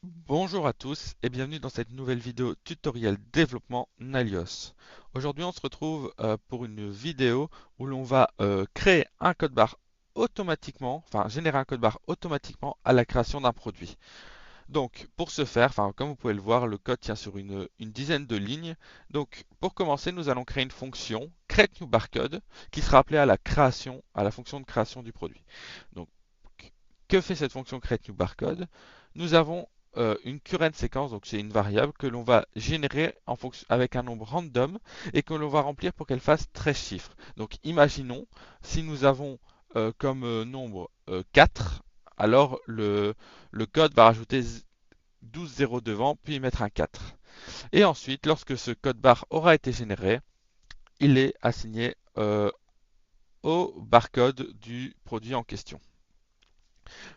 Bonjour à tous et bienvenue dans cette nouvelle vidéo tutoriel développement Nalios. Aujourd'hui on se retrouve pour une vidéo où l'on va créer un code barre automatiquement, enfin générer un code barre automatiquement à la création d'un produit. Donc pour ce faire, enfin comme vous pouvez le voir, le code tient sur une dizaine de lignes. Donc pour commencer, nous allons créer une fonction createNewBarcode qui sera appelée à la création, à la fonction de création du produit. Donc que fait cette fonction createNewBarcode? Nous avons une current séquence, donc c'est une variable que l'on va générer en fonction, avec un nombre random et que l'on va remplir pour qu'elle fasse 13 chiffres. Donc imaginons si nous avons comme nombre 4, alors le code va rajouter 12 zéros devant, puis mettre un 4. Et ensuite, lorsque ce code barre aura été généré, il est assigné au barcode du produit en question.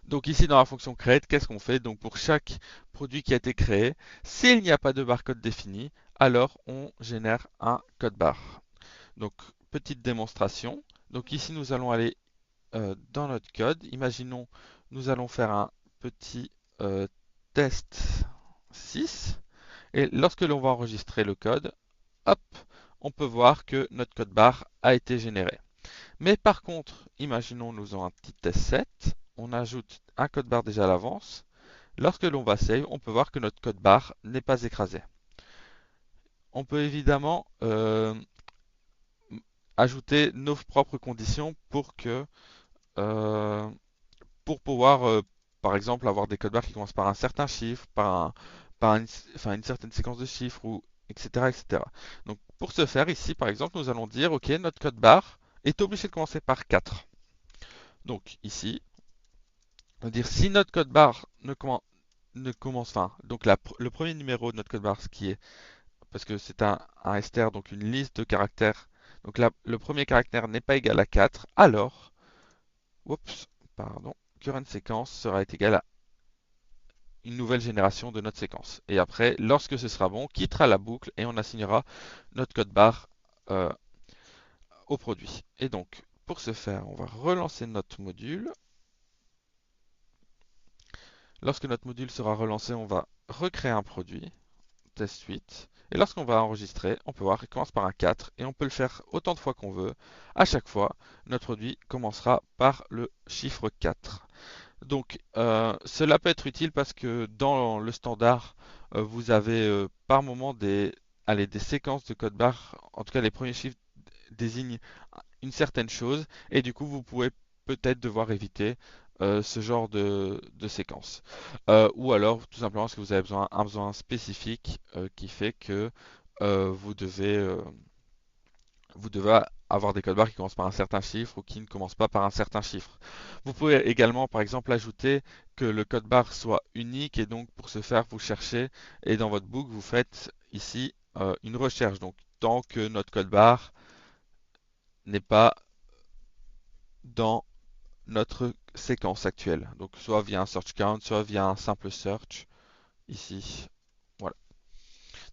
Donc ici dans la fonction create, qu'est-ce qu'on fait? Donc pour chaque produit qui a été créé, s'il n'y a pas de barcode défini, alors on génère un code barre. Donc petite démonstration. Donc ici nous allons aller dans notre code. Imaginons nous allons faire un petit test 6 et lorsque l'on va enregistrer le code, hop, on peut voir que notre code barre a été généré. Mais par contre, imaginons nous avons un petit test 7, on ajoute un code barre déjà à l'avance. Lorsque l'on va save, on peut voir que notre code barre n'est pas écrasé. On peut évidemment ajouter nos propres conditions euh, pour pouvoir, par exemple, avoir des codes barres qui commencent par un certain chiffre, par enfin, une certaine séquence de chiffres, ou etc., etc. Donc pour ce faire, ici, par exemple, nous allons dire, OK, notre code barre est obligé de commencer par 4. Donc ici, on va dire si notre code barre ne commence, enfin, donc le premier numéro de notre code barre, ce qui est, parce que c'est un str, donc une liste de caractères, donc là, le premier caractère n'est pas égal à 4, alors, oups, pardon, current séquence sera égal à une nouvelle génération de notre séquence. Et après, lorsque ce sera bon, on quittera la boucle et on assignera notre code barre euh, au produit. Et donc, pour ce faire, on va relancer notre module. Lorsque notre module sera relancé, on va recréer un produit, test 8. Et lorsqu'on va enregistrer, on peut voir qu'il commence par un 4 et on peut le faire autant de fois qu'on veut. À chaque fois, notre produit commencera par le chiffre 4. Donc, cela peut être utile parce que dans le standard, vous avez par moment des séquences de code barre. En tout cas, les premiers chiffres désignent une certaine chose et du coup, vous pouvez peut-être devoir éviter ce genre de séquence. Ou alors, tout simplement, parce que vous avez un besoin spécifique qui fait que euh, vous devez, euh, vous devez avoir des codes barres qui commencent par un certain chiffre ou qui ne commencent pas par un certain chiffre. Vous pouvez également, par exemple, ajouter que le code barre soit unique et donc pour ce faire, vous cherchez et dans votre boucle, vous faites ici une recherche. Donc, tant que notre code barre n'est pas dans notre séquence actuelle. Donc, soit via un search count, soit via un simple search ici. Voilà.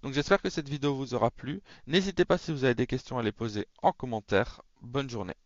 Donc, j'espère que cette vidéo vous aura plu. N'hésitez pas si vous avez des questions à les poser en commentaire. Bonne journée.